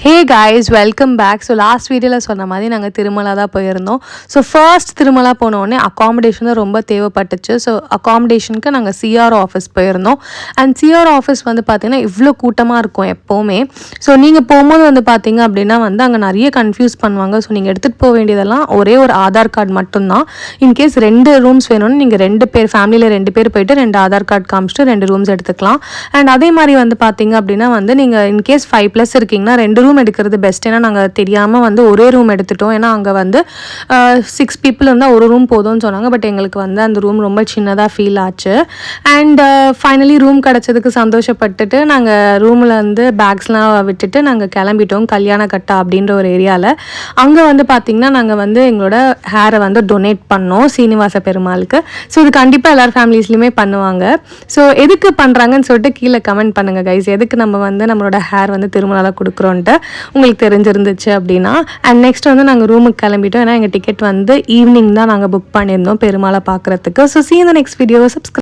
ஹே guys, welcome back. So last வீடியோவில் சொன்ன மாதிரி நாங்கள் திருமலா தான் போயிருந்தோம். ஸோ ஃபர்ஸ்ட் திருமலா போனோடனே அகாமடேஷன் தான் ரொம்ப தேவைப்பட்டுச்சு. ஸோ அகாமடேஷனுக்கு நாங்கள் சிஆர் ஆஃபீஸ் போயிருந்தோம். அண்ட் சிஆர் ஆஃபீஸ் வந்து பார்த்திங்கன்னா இவ்வளோ கூட்டமாக இருக்கும் எப்போவுமே. ஸோ நீங்கள் போகும்போது வந்து பார்த்திங்க அப்படின்னா வந்து அங்கே நிறைய கன்ஃபியூஸ் பண்ணுவாங்க. ஸோ நீங்கள் எடுத்துகிட்டு போக வேண்டியதெல்லாம் ஒரே ஒரு ஆதார் கார்டு மட்டும்தான். இன்கேஸ் 2 ரூம்ஸ் வேணும்னு நீங்கள் 2 பேர் ஃபேமிலியில் 2 பேர் போயிட்டு 2 ஆதார் கார்டு காமிச்சிட்டு 2 ரூம்ஸ் எடுத்துக்கலாம். அண்ட் அதே மாதிரி வந்து பார்த்திங்க அப்படின்னா வந்து நீங்கள் இன்கேஸ் 5+ இருக்கீங்கன்னா 2 ரூம் எடுக்கிறது பெஸ்ட். ஏன்னா நாங்கள் தெரியாமல் வந்து ஒரே ரூம் எடுத்துட்டோம். ஏன்னா அங்கே வந்து 6 பீப்புள் இருந்தால் ஒரு ரூம் போதும்னு சொன்னாங்க. பட் எங்களுக்கு வந்து அந்த ரூம் ரொம்ப சின்னதாக ஃபீல் ஆச்சு. அண்ட் ஃபைனலி ரூம் கிடச்சதுக்கு சந்தோஷப்பட்டுட்டு நாங்கள் ரூமில் வந்து பேக்ஸ்லாம் விட்டுட்டு நாங்கள் கிளம்பிட்டோம் கல்யாண கட்டா அப்படின்ற ஒரு ஏரியாவில். அங்கே வந்து பார்த்திங்கன்னா நாங்கள் வந்து எங்களோட ஹேரை வந்து டொனேட் பண்ணோம் சீனிவாச பெருமாளுக்கு. ஸோ இது கண்டிப்பாக எல்லார் ஃபேமிலிஸ்லையுமே பண்ணுவாங்க. ஸோ எதுக்கு பண்ணுறாங்கன்னு சொல்லிட்டு கீழே கமெண்ட் பண்ணுங்கள் கைஸ். எதுக்கு நம்ம வந்து நம்மளோட ஹேர் வந்து திருமணம் கொடுக்குறோன்ட்டு உங்களுக்கு தெரிஞ்சிருந்துச்சு அப்படின்னா. அண்ட் நெக்ஸ்ட் வந்து நாங்கள் ரூமுக்கு கிளம்பிட்டோம். ஏன்னா எங்கள் டிக்கெட் வந்து ஈவினிங் தான் நாங்கள் புக் பண்ணியிருந்தோம் பெருமாளை பார்க்குறதுக்கு. So see you in the next video. Subscribe.